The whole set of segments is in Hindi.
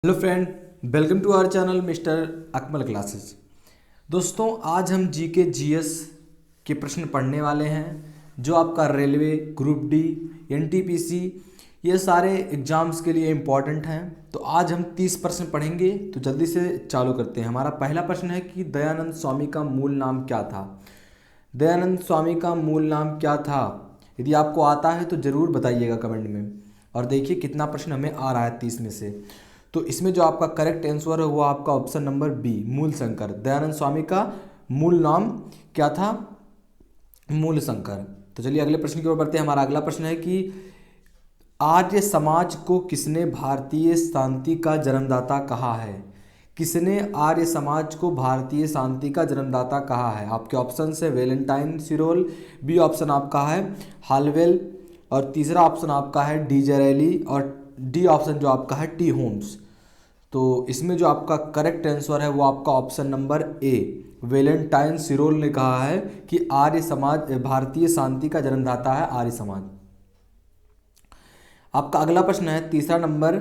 Hello friend, welcome to our channel mister Akmal classes. दोस्तों, आज हम जीके जीएस के प्रश्न पढ़ने वाले हैं जो आपका रेलवे, ग्रुप डी, एनटीपीसी ये सारे एग्जाम्स के लिए इम्पॉर्टेंट हैं। तो आज हम 30 प्रश्न पढ़ेंगे। तो जल्दी से चालू करते हैं। हमारा पहला प्रश्न है कि दयानंद स्वामी का मूल नाम क्या था। दयानंद स्वामी का मूल नाम क्या था? यदि आपको आता है तो ज़रूर बताइएगा कमेंट में। और देखिए कितना प्रश्न हमें आ रहा है 30 में से। तो इसमें जो आपका करेक्ट आंसर है वो आपका ऑप्शन नंबर बी, मूल शंकर। दयानंद स्वामी का मूल नाम क्या था? मूल शंकर। तो चलिए अगले प्रश्न की ओर बढ़ते हैं। हमारा अगला प्रश्न है कि आर्य समाज को किसने भारतीय शांति का जन्मदाता कहा है? किसने आर्य समाज को भारतीय शांति का जन्मदाता कहा है? आपके ऑप्शन है वेलेंटाइन सिरोल, बी ऑप्शन आपका है हालवेल, और तीसरा ऑप्शन आपका है डिजरेली, और डी ऑप्शन जो आपका है टी होम्स। तो इसमें जो आपका करेक्ट आंसर है वो आपका ऑप्शन नंबर ए, वेलेंटाइन सिरोल ने कहा है कि आर्य समाज भारतीय शांति का जन्मदाता है आर्य समाज। आपका अगला प्रश्न है तीसरा नंबर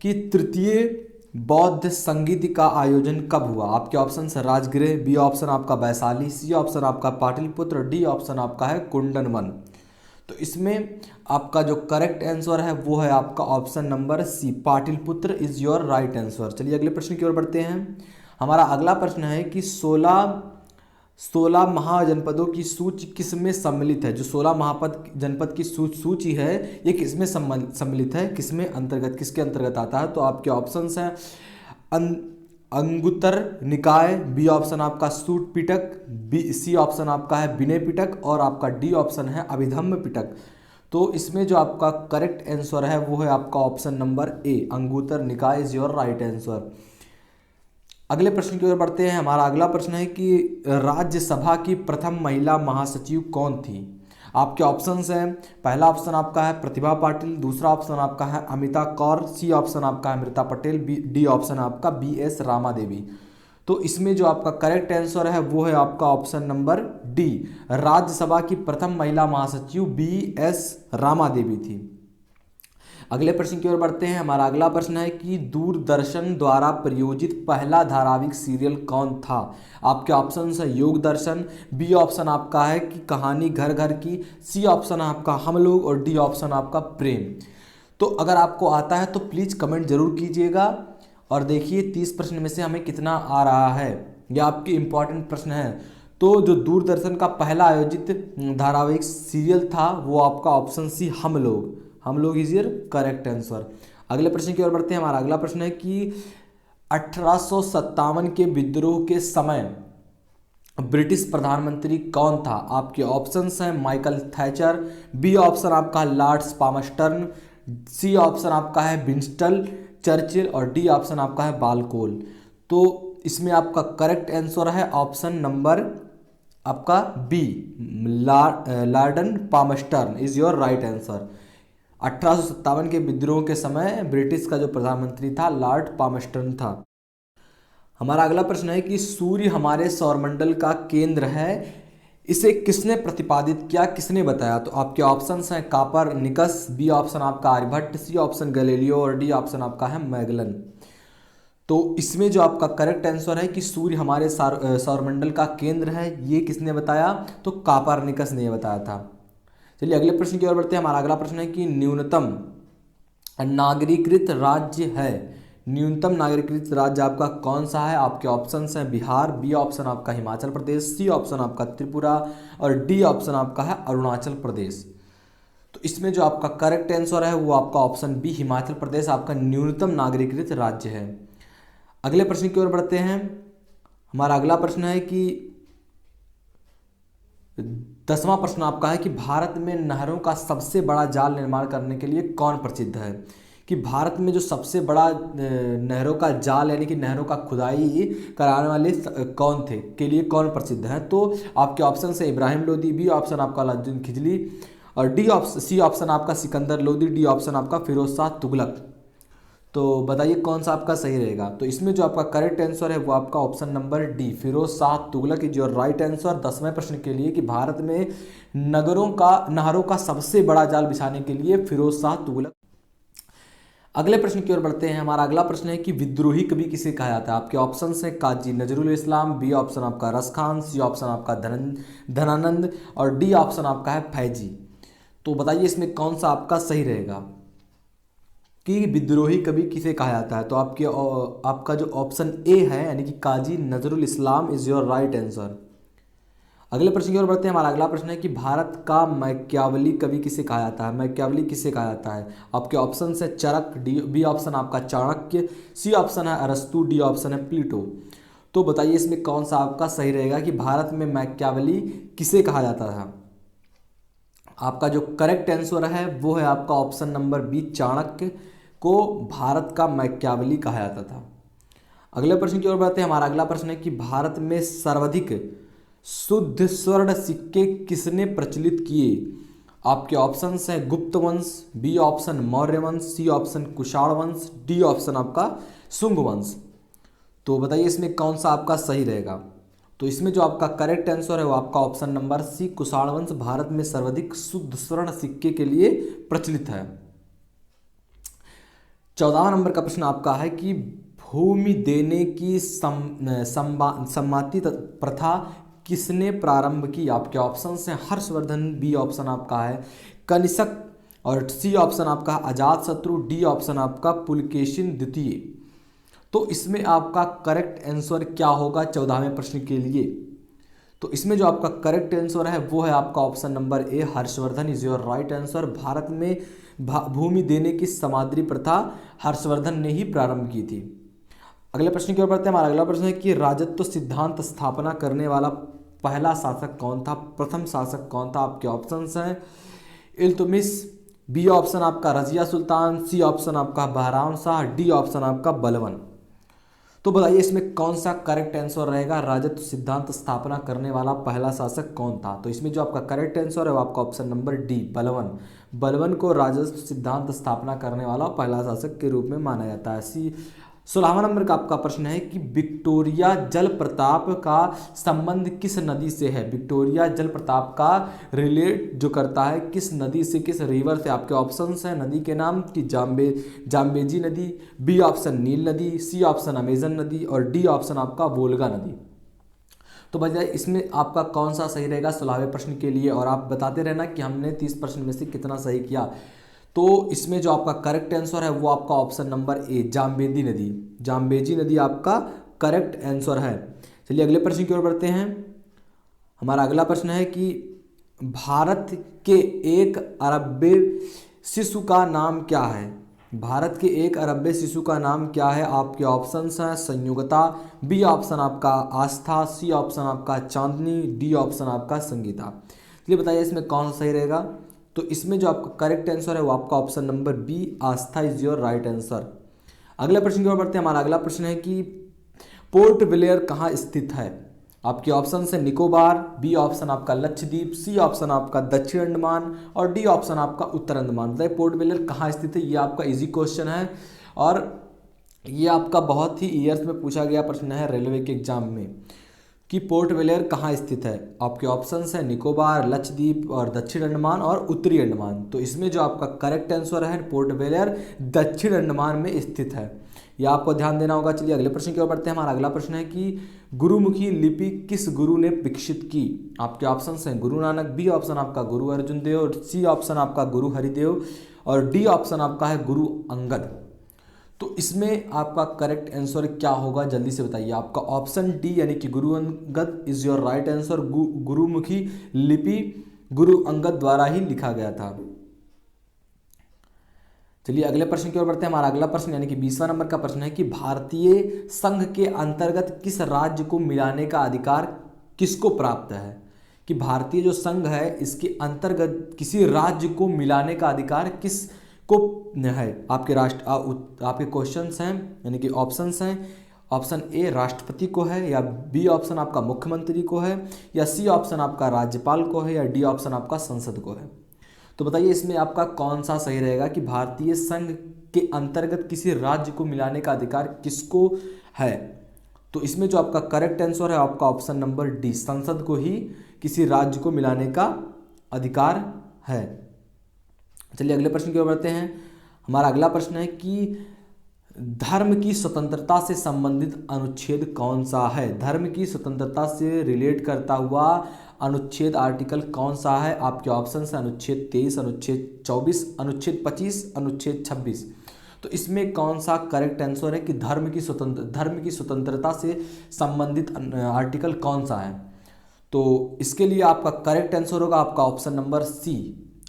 कि तृतीय बौद्ध संगीत का आयोजन कब हुआ? आपके ऑप्शन है राजगृह, बी ऑप्शन आपका वैशाली, सी ऑप्शन आपका पाटलिपुत्र, डी ऑप्शन आपका है कुंडन वन। तो इसमें आपका जो करेक्ट आंसर है वो है आपका option number C, Pataliputra is your right answer. चलिए अगले प्रश्न की ओर बढ़ते हैं। हमारा अगला प्रश्न है कि 16 महाजनपदों की सूची किस में सम्मिलित है? जो 16 महापद जनपद की सूची है ये किस में सम्मिलित है, किस में अंतर्गत, किसके अंतर्गत आता है? तो आपके ऑप्शंस हैं अंगुत्तर निकाय, बी ऑप्शन आपका सूट पिटक, बी सी ऑप्शन आपका है विनय पिटक, और आपका डी ऑप्शन है अभिधम्म पिटक। तो इसमें जो आपका करेक्ट आंसर है वो है आपका ऑप्शन नंबर ए, अंगुत्तर निकाय इज योर राइट आंसर। अगले प्रश्न की ओर बढ़ते हैं। हमारा अगला प्रश्न है कि राज्यसभा की प्रथम महिला महासचिव कौन थी? आपके ऑप्शंस हैं पहला ऑप्शन आपका है प्रतिभा पाटिल, दूसरा ऑप्शन आपका है अमिता कौर, सी ऑप्शन आपका है अमृता पटेल, डी ऑप्शन आपका बी एस रामा देवी। तो इसमें जो आपका करेक्ट आंसर है वो है आपका ऑप्शन नंबर डी, राज्यसभा की प्रथम महिला महासचिव बी एस रामा देवी थी। अगले प्रश्न की ओर बढ़ते हैं। हमारा अगला प्रश्न है कि दूरदर्शन द्वारा प्रायोजित पहला धारावाहिक सीरियल कौन था? आपके ऑप्शन है योग दर्शन, बी ऑप्शन आपका है कि कहानी घर घर की, सी ऑप्शन आपका हम लोग, और डी ऑप्शन आपका प्रेम। तो अगर आपको आता है तो प्लीज़ कमेंट जरूर कीजिएगा। और देखिए 30 प्रश्न में से हमें कितना आ रहा है, यह आपके इंपॉर्टेंट प्रश्न है। तो जो दूरदर्शन का पहला आयोजित धारावाहिक सीरियल था वो आपका ऑप्शन सी हम लोग इज योर करेक्ट आंसर। अगले प्रश्न की ओर बढ़ते हैं। हमारा अगला प्रश्न है कि 1857 के विद्रोह के समय ब्रिटिश प्रधानमंत्री कौन था? आपके ऑप्शंस हैं माइकल थैचर, बी ऑप्शन आपका लॉर्ड पामस्टर्न, सी ऑप्शन आपका है विंस्टन चर्चिल, और डी ऑप्शन आपका है बालकोल। तो इसमें आपका करेक्ट आंसर है ऑप्शन नंबर आपका B, Lord Palmerston is your right answer. 1857 के विद्रोह के समय ब्रिटिश का जो प्रधानमंत्री था लॉर्ड पामस्टर्न था। हमारा अगला प्रश्न है कि सूर्य हमारे सौरमंडल का केंद्र है, इसे किसने प्रतिपादित किया, किसने बताया? तो आपके ऑप्शंस हैं कापर निकस, बी ऑप्शन आपका आर्यभट्ट, सी ऑप्शन गैलीलियो, और डी ऑप्शन आपका है मैगलन। तो इसमें जो आपका करेक्ट आंसर है कि सूर्य हमारे सौरमंडल का केंद्र है, ये किसने बताया? तो कापरनिकस ने बताया था। चलिए अगले प्रश्न की ओर बढ़ते हैं। हमारा अगला प्रश्न है कि न्यूनतम नागरिकृत राज्य है, न्यूनतम नागरिकृत राज्य आपका कौन सा है? आपके ऑप्शंस हैं बिहार, बी ऑप्शन आपका हिमाचल प्रदेश, सी ऑप्शन आपका त्रिपुरा, और डी ऑप्शन आपका है अरुणाचल प्रदेश। तो इसमें जो आपका करेक्ट आंसर है वो आपका ऑप्शन बी, हिमाचल प्रदेश आपका न्यूनतम नागरिकृत राज्य है। अगले प्रश्न की ओर बढ़ते हैं। हमारा अगला प्रश्न है कि 10वां प्रश्न आपका है कि भारत में नहरों का सबसे बड़ा जाल निर्माण करने के लिए कौन प्रसिद्ध है? कि भारत में जो सबसे बड़ा नहरों का जाल यानी कि नहरों का खुदाई कराने वाले कौन थे, के लिए कौन प्रसिद्ध है? तो आपके ऑप्शन है इब्राहिम लोदी, बी ऑप्शन आपका अलाउद्दीन खिजली, और डी ऑप्शन सी ऑप्शन आपका सिकंदर लोदी, डी ऑप्शन आपका फिरोज शाह तुगलक। तो बताइए कौन सा आपका सही रहेगा? तो इसमें जो आपका करेक्ट आंसर है वो आपका option number D, Firoz Shah Tughlaq is your right answer. 10वें प्रश्न के लिए कि भारत में नहरों का सबसे बड़ा जाल बिछाने के लिए फिरोज शाह तुगलक। अगले प्रश्न की ओर बढ़ते हैं। हमारा अगला प्रश्न है कि विद्रोही कवि किसे कहा जाता है। आपके ऑप्शन है काजी नजरुल इस्लाम, बी ऑप्शन आपका रस खान, सी ऑप्शन आपका धनानंद और डी ऑप्शन आपका है फैजी। तो बताइए इसमें कौन सा आपका सही रहेगा कि विद्रोही कवि किसे कहा जाता है। तो आपका जो ऑप्शन ए है यानी कि काजी Nazrul Islam is your right answer. अगले प्रश्न की ओर बढ़ते हैं। हमारा अगला प्रश्न है कि भारत का मैकियावली कवि किसे कहा जाता है। मैकियावली किसे कहा जाता है। आपके ऑप्शन है चरक, बी ऑप्शन आपका चाणक्य, सी ऑप्शन है अरस्तु, डी ऑप्शन है प्लेटो। तो बताइए इसमें कौन सा आपका सही रहेगा कि भारत में मैकियावली किसे कहा जाता था। आपका जो करेक्ट आंसर है वो है आपका ऑप्शन नंबर बी, चाणक्य को भारत का मैकियावली कहा जाता था। अगले प्रश्न की ओर बढ़ते हैं। हमारा अगला प्रश्न है कि भारत में सर्वाधिक शुद्ध स्वर्ण सिक्के किसने प्रचलित किए। आपके ऑप्शन है गुप्त वंश, बी ऑप्शन मौर्य वंश, सी ऑप्शन कुषाण वंश, डी ऑप्शन आपका शुंग वंश। तो बताइए इसमें कौन सा आपका सही रहेगा। तो इसमें जो आपका करेक्ट आंसर है वो आपका ऑप्शन नंबर सी, कुषाण वंश भारत में सर्वाधिक शुद्ध स्वर्ण सिक्के के लिए प्रचलित है। 14वां नंबर का प्रश्न आपका है कि भूमि देने की सम्मति प्रथा किसने प्रारंभ की। आपके ऑप्शन हैं हर्षवर्धन, बी ऑप्शन आपका है कनिष्क और सी ऑप्शन आपका अजात शत्रु, डी ऑप्शन आपका पुलकेशिन द्वितीय। तो इसमें आपका करेक्ट आंसर क्या होगा 14वें प्रश्न के लिए। तो इसमें जो आपका करेक्ट आंसर है वो है आपका option number A, Harshvardhan is your right answer. Bharat में भूमि देने की समादरी प्रथा हर्षवर्धन ने ही प्रारंभ की थी। अगले प्रश्न की ओर बढ़ते हैं। हमारा अगला प्रश्न है कि राजत्व सिद्धांत स्थापना करने वाला पहला शासक कौन था, प्रथम शासक कौन था। आपके ऑप्शन हैं इल्तुतमिश, बी ऑप्शन आपका रजिया सुल्तान, सी ऑप्शन आपका बहराम शाह, डी ऑप्शन आपका बलबन। तो बताइए इसमें कौन सा करेक्ट आंसर रहेगा, राजत्व सिद्धांत स्थापना करने वाला पहला शासक कौन था। तो इसमें जो आपका करेक्ट आंसर है वो आपका option number D, Balban. Balban को राजस्व सिद्धांत स्थापना करने वाला पहला शासक के रूप में माना जाता है। 16वां नंबर का आपका प्रश्न है कि विक्टोरिया जलप्रपात का संबंध किस नदी से है। विक्टोरिया जलप्रपात का रिलेट जो करता है किस नदी से, किस रिवर से। आपके ऑप्शंस हैं नदी के नाम की जाम्बेजी नदी, बी ऑप्शन नील नदी, सी ऑप्शन अमेजन नदी और डी ऑप्शन आपका वोल्गा नदी। तो बताइए इसमें आपका कौन सा सही रहेगा 16वें प्रश्न के लिए। और आप बताते रहना कि हमने 30 प्रश्न में से कितना सही किया। तो इसमें जो आपका करेक्ट आंसर है वो आपका ऑप्शन नंबर ए, जाम्बेजी नदी। जाम्बेजी नदी आपका करेक्ट आंसर है। चलिए अगले प्रश्न की ओर बढ़ते हैं। हमारा अगला प्रश्न है कि भारत के एक अरब्य शिशु का नाम क्या है। भारत के एक अरब्य शिशु का नाम क्या है। आपके ऑप्शन हैं संयुक्ता, बी ऑप्शन आपका आस्था, सी ऑप्शन आपका चांदनी, डी ऑप्शन आपका संगीता। चलिए बताइए इसमें कौन सा सही रहेगा। तो इसमें जो आपका करेक्ट आंसर है वो आपका option number B, Aastha is your right answer. अगले प्रश्न की ओर बढ़ते हैं। हमारा अगला प्रश्न है कि पोर्ट ब्लेयर कहाँ स्थित है। आपके ऑप्शन है निकोबार, बी ऑप्शन आपका लक्षद्वीप, सी ऑप्शन आपका दक्षिण अंडमान और डी ऑप्शन आपका उत्तर अंडमान। बताइए पोर्ट ब्लेयर कहाँ स्थित है। ये आपका इजी क्वेश्चन है और ये आपका बहुत ही ईयर्स में पूछा गया प्रश्न है रेलवे के एग्जाम में कि पोर्ट ब्लेयर कहाँ स्थित है। आपके ऑप्शंस हैं निकोबार, लक्षद्वीप और दक्षिण अंडमान और उत्तरी अंडमान। तो इसमें जो आपका करेक्ट आंसर है पोर्ट ब्लेयर दक्षिण अंडमान में स्थित है। यह आपको ध्यान देना होगा। चलिए अगले प्रश्न की ओर बढ़ते हैं। हमारा अगला प्रश्न है कि गुरुमुखी लिपि किस गुरु ने विकसित की। आपके ऑप्शंस हैं गुरु नानक, बी ऑप्शन आपका गुरु अर्जुन देव, सी ऑप्शन आपका गुरु हरिदेव और डी ऑप्शन आपका है गुरु अंगद। तो इसमें आपका करेक्ट आंसर क्या होगा जल्दी से बताइए। आपका ऑप्शन डी यानी कि Guru Angad is your right answer. Gurmukhi लिपि गुरु अंगद द्वारा ही लिखा गया था। चलिए अगले प्रश्न की ओर बढ़ते हैं। हमारा अगला प्रश्न यानी कि 20वां नंबर का प्रश्न है कि भारतीय संघ के अंतर्गत किस राज्य को मिलाने का अधिकार किसको प्राप्त है। कि भारतीय जो संघ है इसके अंतर्गत किसी राज्य को मिलाने का अधिकार किस को है। आपके आपके क्वेश्चंस हैं यानी कि ऑप्शंस हैं। ऑप्शन ए राष्ट्रपति को है, या बी ऑप्शन आपका मुख्यमंत्री को है, या सी ऑप्शन आपका राज्यपाल को है, या डी ऑप्शन आपका संसद को है। तो बताइए इसमें आपका कौन सा सही रहेगा कि भारतीय संघ के अंतर्गत किसी राज्य को मिलाने का अधिकार किसको है। तो इसमें जो आपका करेक्ट आंसर है आपका ऑप्शन नंबर डी, संसद को ही किसी राज्य को मिलाने का अधिकार है। चलिए अगले प्रश्न की ओर बढ़ते हैं। हमारा अगला प्रश्न है कि धर्म की स्वतंत्रता से संबंधित अनुच्छेद कौन सा है? धर्म की स्वतंत्रता से रिलेट करता हुआ अनुच्छेद आर्टिकल कौन सा है? आपके ऑप्शन है अनुच्छेद 23, अनुच्छेद 24, अनुच्छेद 25, अनुच्छेद 26। तो इसमें कौन सा करेक्ट आंसर है कि धर्म की स्वतंत्रता से संबंधित आर्टिकल कौन सा है? तो इसके लिए आपका करेक्ट आंसर होगा आपका ऑप्शन नंबर सी,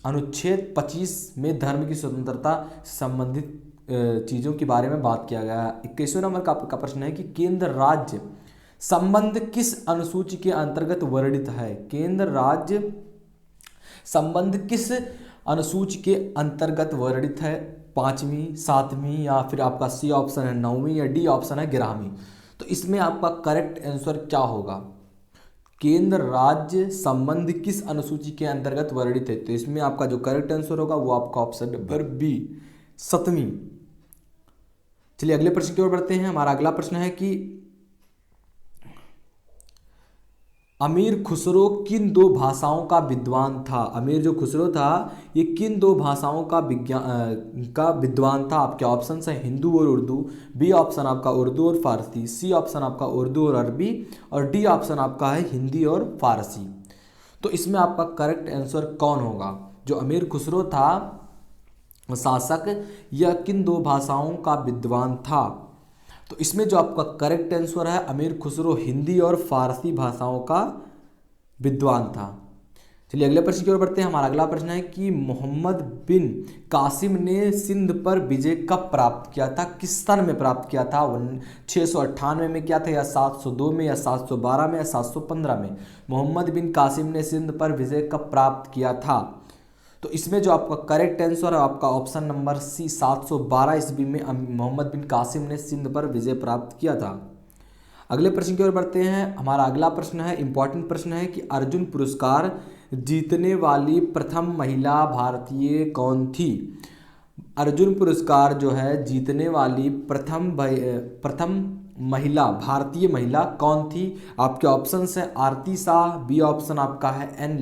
अनुच्छेद 25 में धर्म की स्वतंत्रता से संबंधित चीज़ों के बारे में बात किया गया है। 21वें नंबर का आपका प्रश्न है कि केंद्र राज्य संबंध किस अनुसूची के अंतर्गत वर्णित है? केंद्र राज्य संबंध किस अनुसूची के अंतर्गत वर्णित है? 5वीं, 7वीं, या फिर आपका सी ऑप्शन है 9वीं, या डी ऑप्शन है 11वीं। तो इसमें आपका करेक्ट आंसर क्या होगा? केंद्र राज्य संबंध किस अनुसूची के अंतर्गत वर्णित है? तो इसमें आपका जो करेक्ट आंसर होगा वो आपका ऑप्शन नंबर बी, 7वीं। चलिए अगले प्रश्न की ओर बढ़ते हैं। हमारा अगला प्रश्न है कि अमीर खुसरो किन दो भाषाओं का विद्वान था? अमीर जो खुसरो था ये किन दो भाषाओं का विद्वान था? आपके ऑप्शन है हिंदू और उर्दू, बी ऑप्शन आपका उर्दू और फारसी, सी ऑप्शन आपका उर्दू और अरबी, और डी ऑप्शन आपका है हिंदी और फारसी। तो इसमें आपका करेक्ट आंसर कौन होगा? जो अमीर खुसरो था शासक, यह किन दो भाषाओं का विद्वान था? तो इसमें जो आपका करेक्ट आंसर है अमीर खुसरो हिंदी और फारसी भाषाओं का विद्वान था। चलिए अगले प्रश्न की ओर बढ़ते हैं। हमारा अगला प्रश्न है कि मोहम्मद बिन कासिम ने सिंध पर विजय कब प्राप्त किया था? किस सन में प्राप्त किया था? 698 में किया था, या 702 में, या 712 में, या 715 में? मोहम्मद बिन कासिम ने सिंध पर विजय कब प्राप्त किया था? तो इसमें जो आपका करेक्ट आंसर है आपका ऑप्शन नंबर सी, 712 ईस्वी में मोहम्मद बिन कासिम ने सिंध पर विजय प्राप्त किया था। अगले प्रश्न की ओर बढ़ते हैं। हमारा अगला प्रश्न है, इंपॉर्टेंट प्रश्न है कि अर्जुन पुरस्कार जीतने वाली प्रथम महिला भारतीय कौन थी? अर्जुन पुरस्कार जो है जीतने वाली प्रथम महिला, भारतीय महिला कौन थी? आपके ऑप्शन है आरती शाह, बी ऑप्शन आपका है एन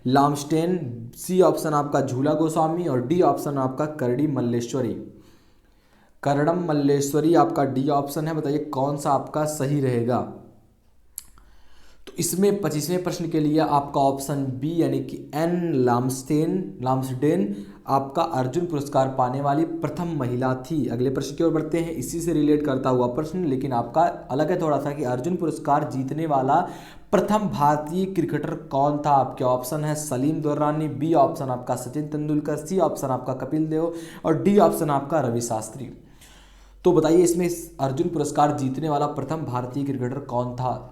लामस्टेन, सी ऑप्शन आपका झूला गोस्वामी, और डी ऑप्शन आपका करडम मल्लेश्वरी आपका डी ऑप्शन है। बताइए कौन सा आपका सही रहेगा? तो इसमें 25वें प्रश्न के लिए आपका ऑप्शन बी यानी कि एन लामस्टेन आपका अर्जुन पुरस्कार पाने वाली प्रथम महिला थी। अगले प्रश्न की ओर बढ़ते हैं। इसी से रिलेट करता हुआ प्रश्न, लेकिन आपका अलग है थोड़ा सा, कि अर्जुन पुरस्कार जीतने वाला प्रथम भारतीय क्रिकेटर कौन था? आपके ऑप्शन है सलीम दुर्रानी, बी ऑप्शन आपका सचिन तेंदुलकर, सी ऑप्शन आपका कपिल देव, और डी ऑप्शन आपका रवि शास्त्री। तो बताइए इसमें अर्जुन पुरस्कार जीतने वाला प्रथम भारतीय क्रिकेटर कौन था?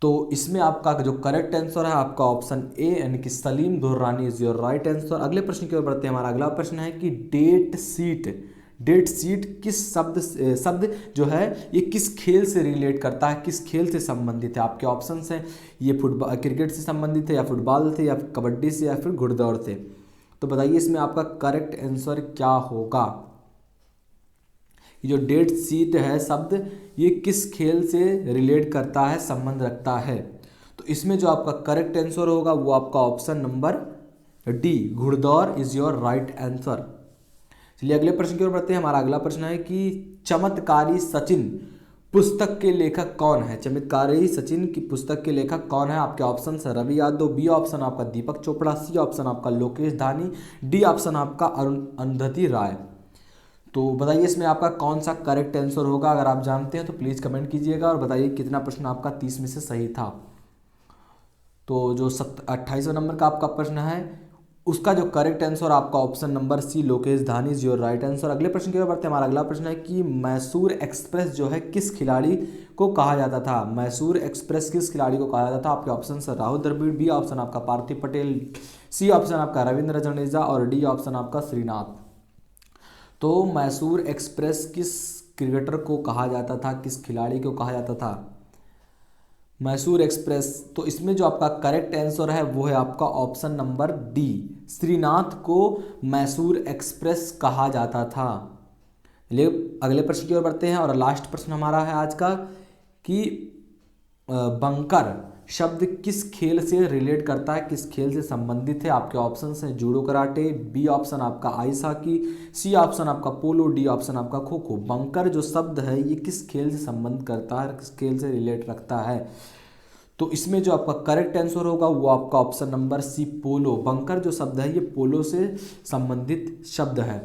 तो इसमें आपका जो करेक्ट आंसर है आपका ऑप्शन ए यानी कि Salim Durrani is your right answer. अगले प्रश्न की ओर बढ़ते हैं। हमारा अगला प्रश्न है कि डेट सीट किस शब्द जो है ये किस खेल से रिलेट करता है, किस खेल से संबंधित है? आपके ऑप्शन हैं ये फुटबॉल क्रिकेट से संबंधित है, या फुटबॉल से, या कबड्डी से, या फिर घुड़दौड़ से। तो बताइए इसमें आपका करेक्ट आंसर क्या होगा? ये जो डेट सीट है शब्द ये किस खेल से रिलेट करता है, संबंध रखता है? तो इसमें जो आपका करेक्ट आंसर होगा वो आपका ऑप्शन नंबर डी, घुड़दौड़ इज योर राइट आंसर। चलिए अगले प्रश्न की ओर बढ़ते हैं। हमारा अगला प्रश्न है कि चमत्कारी सचिन पुस्तक के लेखक कौन है? चमत्कारी सचिन की पुस्तक के लेखक कौन है? आपके ऑप्शन है रवि यादव, बी ऑप्शन आपका दीपक चोपड़ा, सी ऑप्शन आपका लोकेश धानी, डी ऑप्शन आपका अरुंधति राय। तो बताइए इसमें आपका कौन सा करेक्ट आंसर होगा? अगर आप जानते हैं तो प्लीज़ कमेंट कीजिएगा और बताइए कितना प्रश्न आपका 30 में से सही था। तो जो 28वें नंबर का आपका प्रश्न है उसका जो करेक्ट आंसर आपका option number C, Lokesh Dhani is your right answer. अगले प्रश्न की ओर बढ़ते हैं। हमारा अगला प्रश्न है कि मैसूर एक्सप्रेस जो है किस खिलाड़ी को कहा जाता था? मैसूर एक्सप्रेस किस खिलाड़ी को कहा जाता था? आपके ऑप्शन है राहुल द्रविड़, बी ऑप्शन आपका पार्थिव पटेल, सी ऑप्शन आपका रविंद्र जडेजा, और डी ऑप्शन आपका श्रीनाथ। तो मैसूर एक्सप्रेस किस क्रिकेटर को कहा जाता था, किस खिलाड़ी को कहा जाता था? मैसूर एक्सप्रेस, तो इसमें जो आपका करेक्ट आंसर है वो है आपका ऑप्शन नंबर डी, श्रीनाथ को मैसूर एक्सप्रेस कहा जाता था। चलिए अगले प्रश्न की ओर बढ़ते हैं और लास्ट प्रश्न हमारा है आज का कि बंकर शब्द किस खेल से रिलेट करता है, किस खेल से संबंधित है? आपके ऑप्शन हैं जूडो कराटे, बी ऑप्शन आपका आइस हॉकी, सी ऑप्शन आपका पोलो, डी ऑप्शन आपका खो खो। बंकर जो शब्द है ये किस खेल से संबंध करता है, किस खेल से रिलेट रखता है? तो इसमें जो आपका करेक्ट आंसर होगा वो आपका ऑप्शन नंबर सी पोलो। बंकर जो शब्द है ये पोलो से संबंधित शब्द है।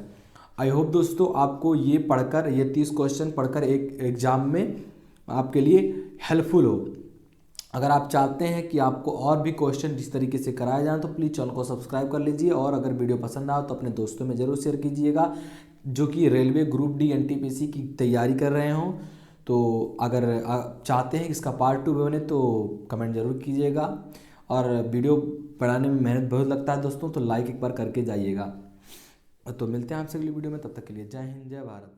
आई होप दोस्तों आपको ये पढ़कर, ये 30 क्वेश्चन पढ़कर एक एग्जाम में आपके लिए हेल्पफुल हो। अगर आप चाहते हैं कि आपको और भी क्वेश्चन जिस तरीके से कराए जाएं तो प्लीज़ चैनल को सब्सक्राइब कर लीजिए, और अगर वीडियो पसंद आए तो अपने दोस्तों में ज़रूर शेयर कीजिएगा जो कि रेलवे ग्रुप डी एनटीपीसी की तैयारी कर रहे हों। तो अगर आप चाहते हैं कि इसका पार्ट 2 बने तो कमेंट ज़रूर कीजिएगा, और वीडियो बनाने में मेहनत बहुत लगता है दोस्तों, तो लाइक एक बार करके जाइएगा। तो मिलते हैं आपसे अगली वीडियो में, तब तक के लिए जय हिंद जय भारत।